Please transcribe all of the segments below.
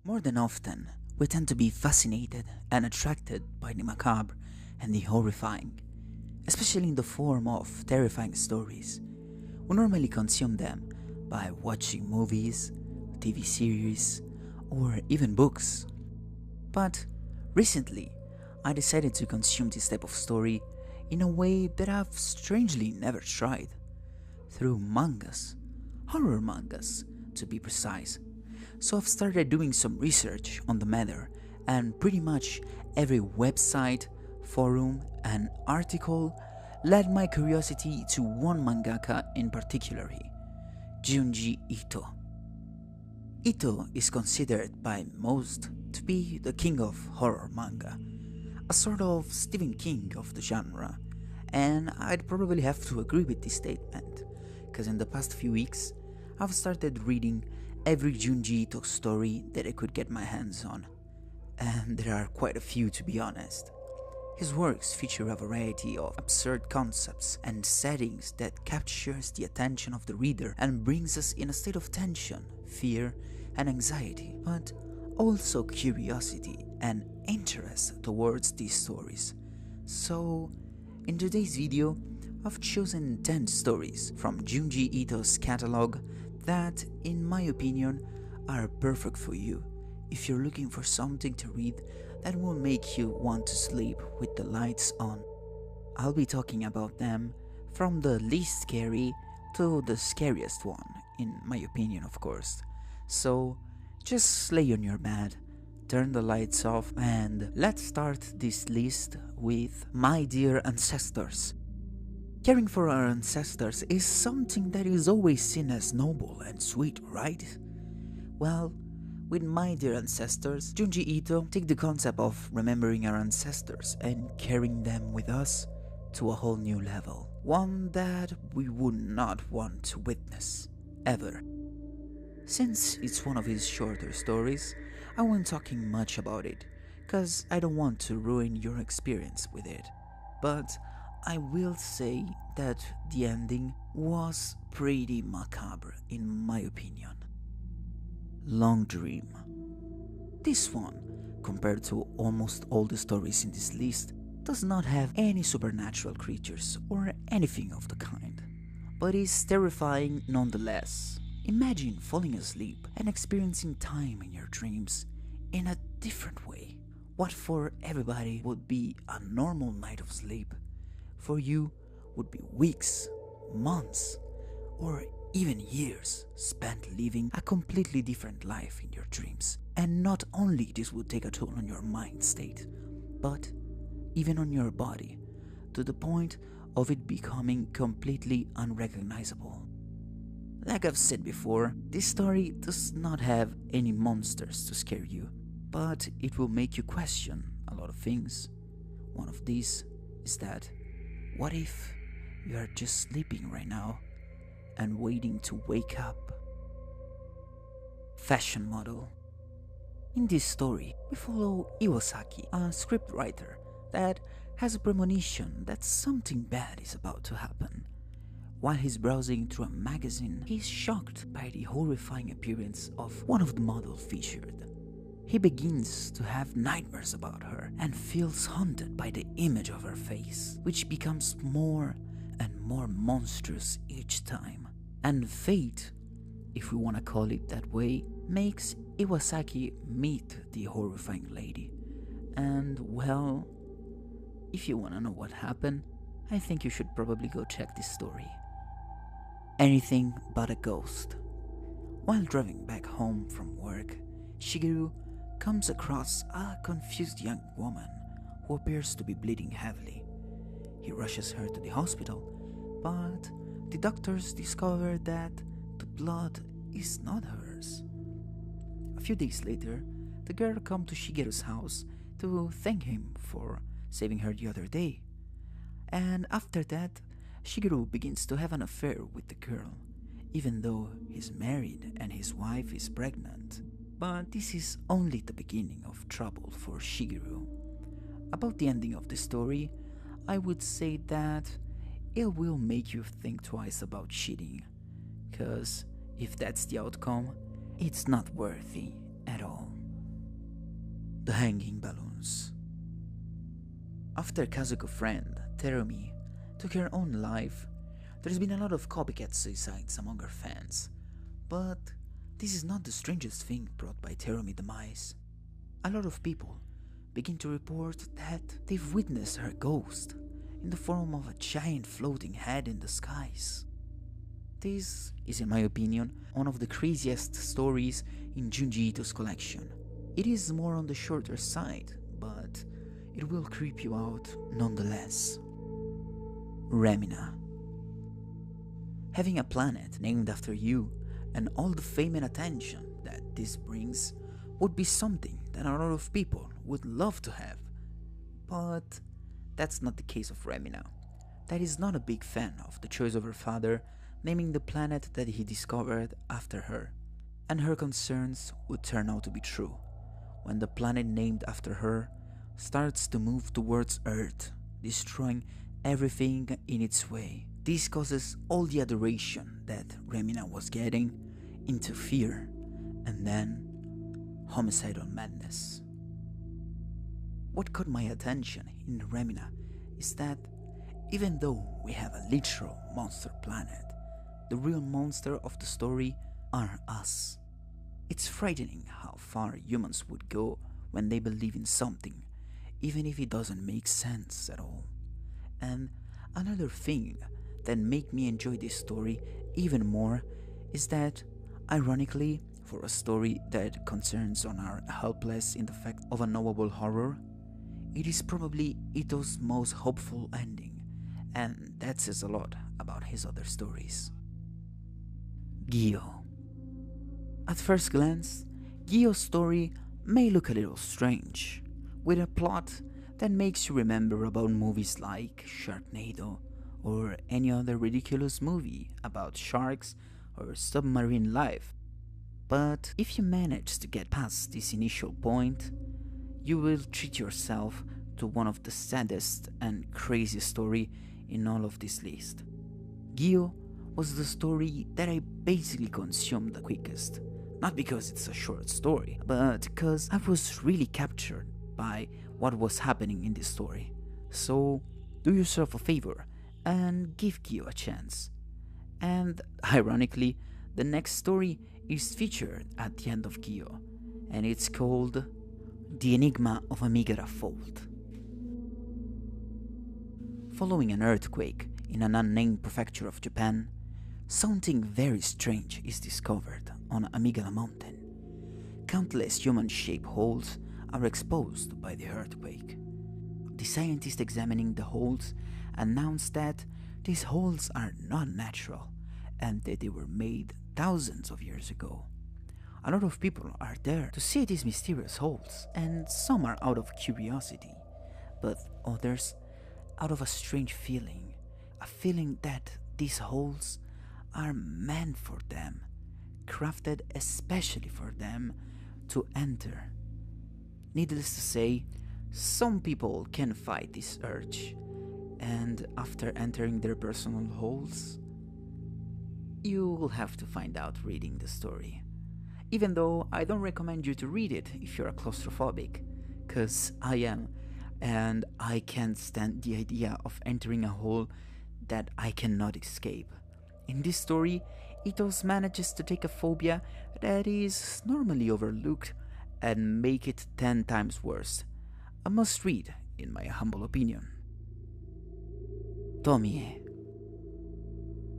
More than often, we tend to be fascinated and attracted by the macabre and the horrifying, especially in the form of terrifying stories. We normally consume them by watching movies, TV series, or even books. But recently, I decided to consume this type of story in a way that I've strangely never tried. Through mangas, horror mangas to be precise. So I've started doing some research on the matter, and pretty much every website, forum, and article led my curiosity to one mangaka in particular, Junji Ito. Ito is considered by most to be the king of horror manga, a sort of Stephen King of the genre, and I'd probably have to agree with this statement, because in the past few weeks, I've started reading every Junji Ito story that I could get my hands on, and there are quite a few to be honest. His works feature a variety of absurd concepts and settings that captures the attention of the reader and brings us in a state of tension, fear, and anxiety, but also curiosity and interest towards these stories. So, in today's video, I've chosen 10 stories from Junji Ito's catalog that, in my opinion, are perfect for you if you're looking for something to read that will make you want to sleep with the lights on. I'll be talking about them from the least scary to the scariest one, in my opinion, of course. So, just lay on your bed, turn the lights off, and let's start this list with My Dear Ancestors. Caring for our ancestors is something that is always seen as noble and sweet, right? Well, with My Dear Ancestors, Junji Ito take the concept of remembering our ancestors and carrying them with us to a whole new level. One that we would not want to witness, ever. Since it's one of his shorter stories, I won't talking much about it, cause I don't want to ruin your experience with it. But I will say that the ending was pretty macabre in my opinion. Long Dream. This one, compared to almost all the stories in this list, does not have any supernatural creatures or anything of the kind, but is terrifying nonetheless. Imagine falling asleep and experiencing time in your dreams in a different way. What for everybody would be a normal night of sleep, for you would be weeks, months, or even years spent living a completely different life in your dreams. And not only this would take a toll on your mind state, but even on your body, to the point of it becoming completely unrecognizable. Like I've said before, this story does not have any monsters to scare you, but it will make you question a lot of things. One of these is that, what if you are just sleeping right now and waiting to wake up? Fashion model. In this story, we follow Iwasaki, a scriptwriter that has a premonition that something bad is about to happen. While he's browsing through a magazine, he's shocked by the horrifying appearance of one of the models featured. He begins to have nightmares about her and feels haunted by the image of her face, which becomes more and more monstrous each time. And fate, if we want to call it that way, makes Iwasaki meet the horrifying lady. And well, if you want to know what happened, I think you should probably go check this story. Anything But a Ghost. While driving back home from work, Shigeru comes across a confused young woman who appears to be bleeding heavily. He rushes her to the hospital, but the doctors discover that the blood is not hers. A few days later, the girl comes to Shigeru's house to thank him for saving her the other day. And after that, Shigeru begins to have an affair with the girl, even though he's married and his wife is pregnant. But this is only the beginning of trouble for Shigeru. About the ending of the story, I would say that it will make you think twice about cheating, cause if that's the outcome, it's not worthy at all. hanging balloons. After Kazuko's friend, Terumi, took her own life, there's been a lot of copycat suicides among her fans, but this is not the strangest thing brought by Terumi's demise. A lot of people begin to report that they've witnessed her ghost in the form of a giant floating head in the skies. This is, in my opinion, one of the craziest stories in Junji Ito's collection. It is more on the shorter side, but it will creep you out nonetheless. Remina. Having a planet named after you and all the fame and attention that this brings would be something that a lot of people would love to have. But that's not the case of Remina, that is not a big fan of the choice of her father naming the planet that he discovered after her, and her concerns would turn out to be true when the planet named after her starts to move towards Earth, destroying everything in its way. This causes all the adoration that Remina was getting into fear, and then homicidal madness. What caught my attention in Remina is that even though we have a literal monster planet, the real monster of the story are us. It's frightening how far humans would go when they believe in something, even if it doesn't make sense at all. And another thing that make me enjoy this story even more is that, ironically, for a story that concerns on our helpless in the fact of a knowable horror, it is probably Ito's most hopeful ending, and that says a lot about his other stories. Gyo. At first glance, Gyo's story may look a little strange, with a plot that makes you remember about movies like Sharknado or any other ridiculous movie about sharks or submarine life. But if you manage to get past this initial point, you will treat yourself to one of the saddest and craziest story in all of this list. Gyo was the story that I basically consumed the quickest, not because it's a short story, but because I was really captured by what was happening in this story. So do yourself a favor and give Gyo a chance. And ironically, the next story is featured at the end of Gyo, and it's called The Enigma of Amigara Fault. Following an earthquake in an unnamed prefecture of Japan, something very strange is discovered on Amigara Mountain. Countless human-shaped holes are exposed by the earthquake. The scientists examining the holes announced that these holes are not natural and that they were made thousands of years ago. A lot of people are there to see these mysterious holes, and some are out of curiosity, but others out of a strange feeling, a feeling that these holes are meant for them, crafted especially for them to enter. Needless to say, some people can fight this urge, and after entering their personal holes, you will have to find out reading the story. Even though I don't recommend you to read it if you're claustrophobic, cause I am, and I can't stand the idea of entering a hole that I cannot escape. In this story, Ito manages to take a phobia that is normally overlooked and make it 10 times worse. A must read, in my humble opinion. Tomie.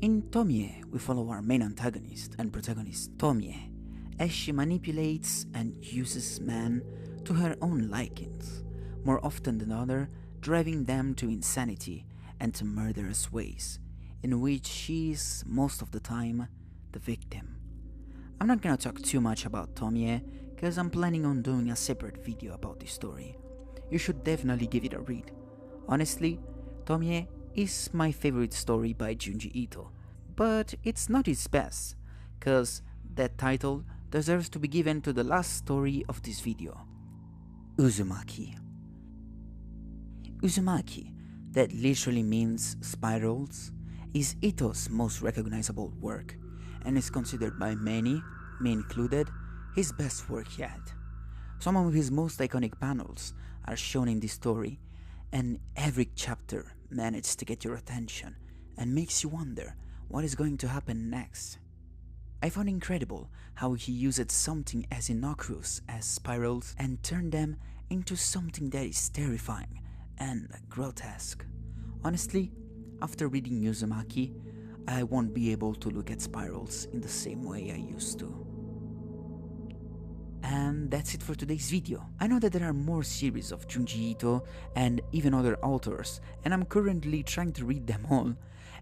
In Tomie, we follow our main antagonist and protagonist, Tomie, as she manipulates and uses men to her own likings, more often than other, driving them to insanity and to murderous ways, in which she is, most of the time, the victim. I'm not gonna talk too much about Tomie, cause I'm planning on doing a separate video about this story. You should definitely give it a read. Honestly, Tomie is my favorite story by Junji Ito, but it's not his best, cause that title deserves to be given to the last story of this video, Uzumaki. Uzumaki, that literally means spirals, is Ito's most recognizable work, and is considered by many, me included, his best work yet. Some of his most iconic panels are shown in this story, and every chapter manages to get your attention and makes you wonder what is going to happen next. I found incredible how he used something as innocuous as spirals and turned them into something that is terrifying and grotesque. Honestly, after reading Uzumaki, I won't be able to look at spirals in the same way I used to. And that's it for today's video. I know that there are more series of Junji Ito and even other authors, and I'm currently trying to read them all.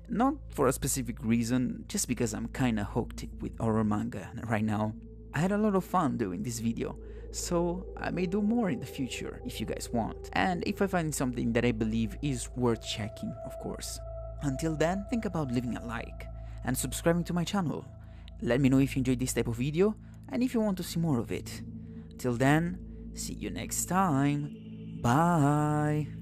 Not for a specific reason, just because I'm kinda hooked with horror manga right now. I had a lot of fun doing this video, so I may do more in the future if you guys want, and if I find something that I believe is worth checking, of course. Until then, think about leaving a like and subscribing to my channel. Let me know if you enjoyed this type of video and if you want to see more of it. Till then, see you next time. Bye!